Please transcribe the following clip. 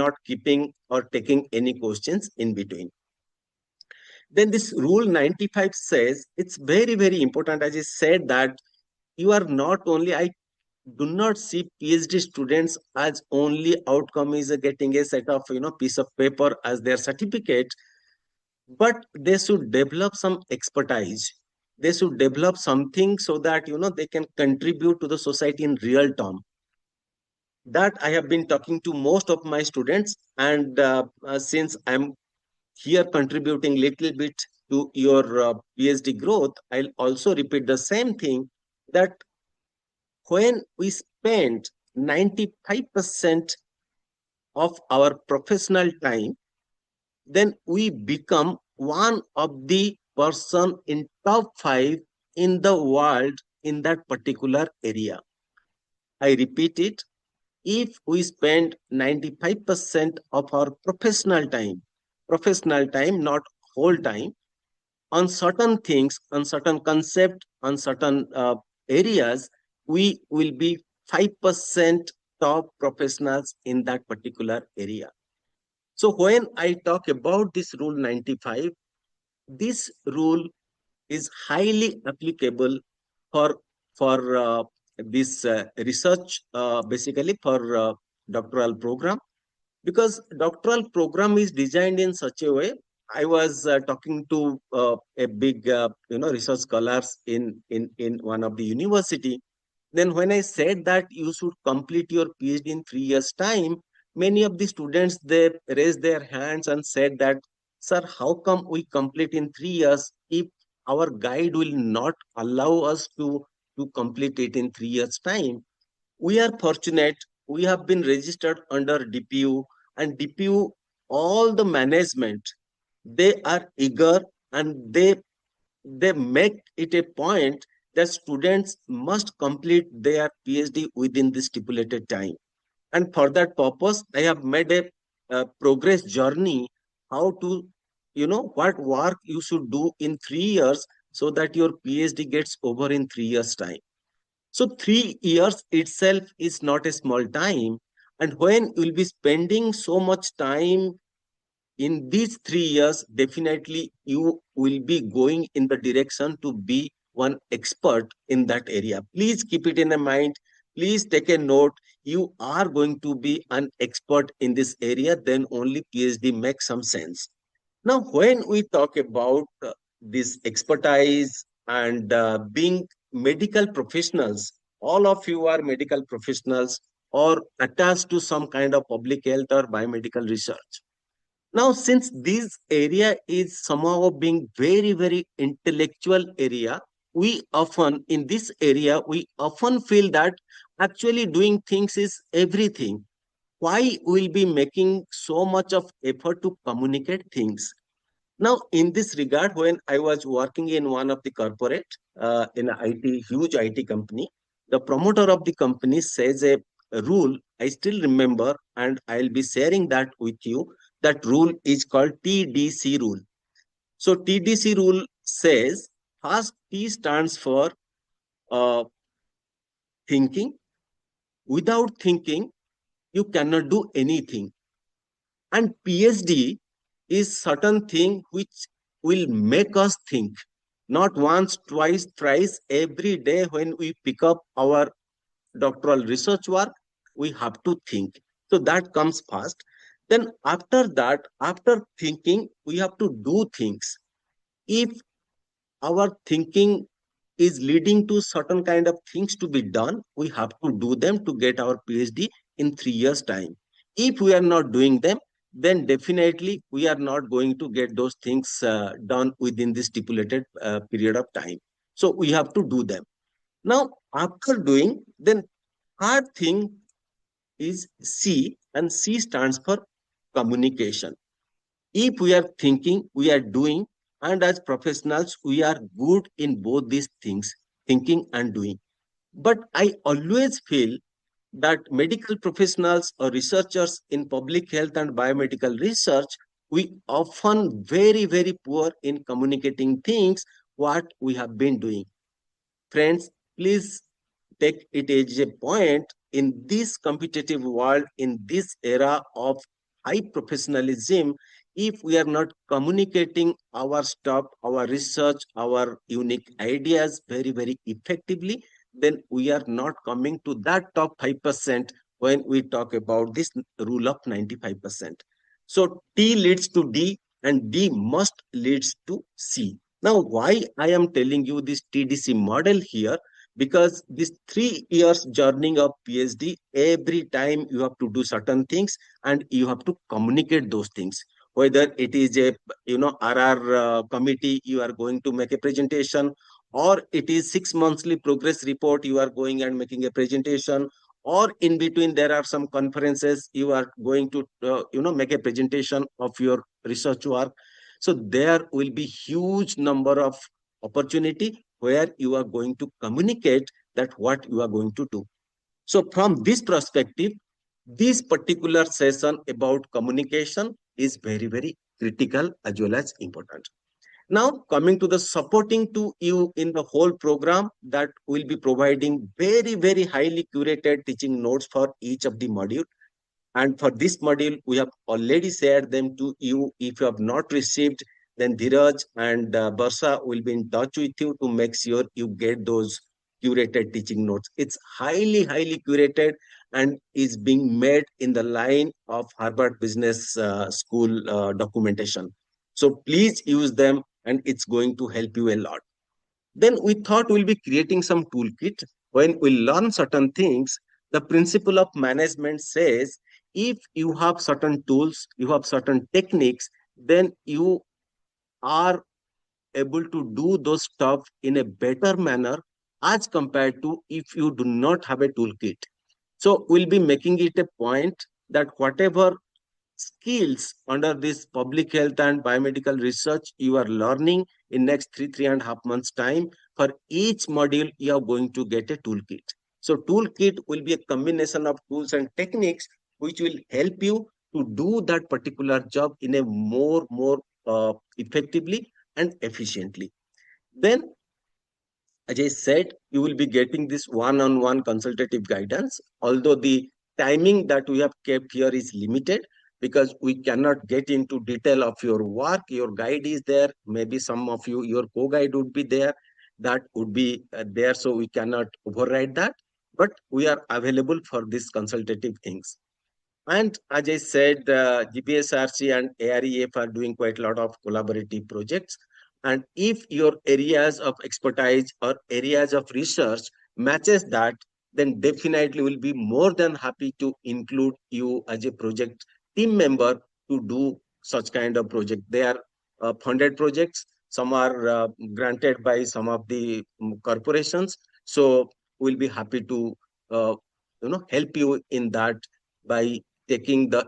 not keeping or taking any questions in between. Then this rule 95 says it's very, very important, as I said, that you are not only, I do not see PhD students as only outcome is getting a set of, piece of paper as their certificate, but they should develop some expertise. They should develop something so that, they can contribute to the society in real term. That I have been talking to most of my students, and since I'm here contributing little bit to your PhD growth, I'll also repeat the same thing, that when we spend 95% of our professional time, then we become one of the person in top 5 in the world in that particular area. I repeat it, if we spend 95% of our professional time, not whole time, on certain things, on certain concept, on certain areas, we will be 5% top professionals in that particular area. So when I talk about this rule 95, this rule is highly applicable for this research, basically for doctoral program, because doctoral program is designed in such a way. I was talking to a big research scholars in one of the university. Then when I said that you should complete your PhD in 3 years time, many of the students, they raised their hands and said that, sir, how come we complete in 3 years if our guide will not allow us to complete it in 3 years time? We are fortunate, we have been registered under DPU, and DPU, all the management, they are eager, and they make it a point that students must complete their PhD within the stipulated time. And for that purpose, I have made a progress journey, how to, what work you should do in 3 years so that your PhD gets over in 3 years time. So 3 years itself is not a small time. And when you'll be spending so much time in these 3 years, definitely you will be going in the direction to be one expert in that area. Please keep it in mind. Please take a note. You are going to be an expert in this area, then only PhD makes some sense. Now, when we talk about this expertise and being medical professionals, all of you are medical professionals or attached to some kind of public health or biomedical research. Now, since this area is somehow being very, very intellectual area, in this area, we often feel that actually doing things is everything. Why we'll be making so much of effort to communicate things? Now, in this regard, when I was working in one of the corporate, in an IT, huge IT company, the promoter of the company says a rule, I still remember, and I'll be sharing that with you. That rule is called TDC rule. So TDC rule says, first T stands for uh, thinking. Without thinking, you cannot do anything. And PhD is certain thing which will make us think, not once, twice, thrice, every day when we pick up our doctoral research work, we have to think. So that comes first. Then after that, after thinking, we have to do things. If our thinking is leading to certain kind of things to be done, we have to do them to get our PhD in 3 years time. If we are not doing them, then definitely we are not going to get those things done within the stipulated period of time. So we have to do them. Now, after doing, then third thing is C, and C stands for communication. If we are thinking, we are doing, and as professionals, we are good in both these things, thinking and doing. But I always feel that medical professionals or researchers in public health and biomedical research, we often very, very poor in communicating things, what we have been doing. Friends, please take it as a point in this competitive world, in this era of high professionalism if we are not communicating our stuff, our research, our unique ideas very, very effectively, then we are not coming to that top 5% when we talk about this rule of 95%. So T leads to D and D must leads to C. Now, why I am telling you this TDC model here? Because this 3 years journey of PhD, every time you have to do certain things and you have to communicate those things. Whether it is a RR committee, you are going to make a presentation, or it is 6 monthly progress report, you are going and making a presentation, or in between there are some conferences, you are going to make a presentation of your research work. So there will be huge number of opportunity where you are going to communicate that what you are going to do. So from this perspective, this particular session about communication is very, very critical as well as important. Now, coming to the supporting to you in the whole program, that will be providing very, very highly curated teaching notes for each of the module. And for this module, we have already shared them to you. If you have not received, then Dheeraj and Barsa will be in touch with you to make sure you get those curated teaching notes. It's highly, highly curated and is being made in the line of Harvard Business School documentation. So please use them and it's going to help you a lot. Then we thought we'll be creating some toolkit. When we learn certain things, the principle of management says if you have certain tools, you have certain techniques, then you are able to do those stuff in a better manner as compared to if you do not have a toolkit. So we'll be making it a point that whatever skills under this public health and biomedical research you are learning in next 3.5 months time, for each module you are going to get a toolkit. So toolkit will be a combination of tools and techniques which will help you to do that particular job in a more effectively and efficiently. Then, as I said, you will be getting this one-on-one consultative guidance, although the timing that we have kept here is limited because we cannot get into detail of your work. Your guide is there. Maybe some of you, your co-guide would be there. That would be there, so we cannot override that. But we are available for these consultative things. And as I said, GPSRC and AREF are doing quite a lot of collaborative projects. And if your areas of expertise or areas of research matches that, then definitely will be more than happy to include you as a project team member to do such kind of project. They are funded projects. Some are granted by some of the corporations. So we'll be happy to help you in that by taking the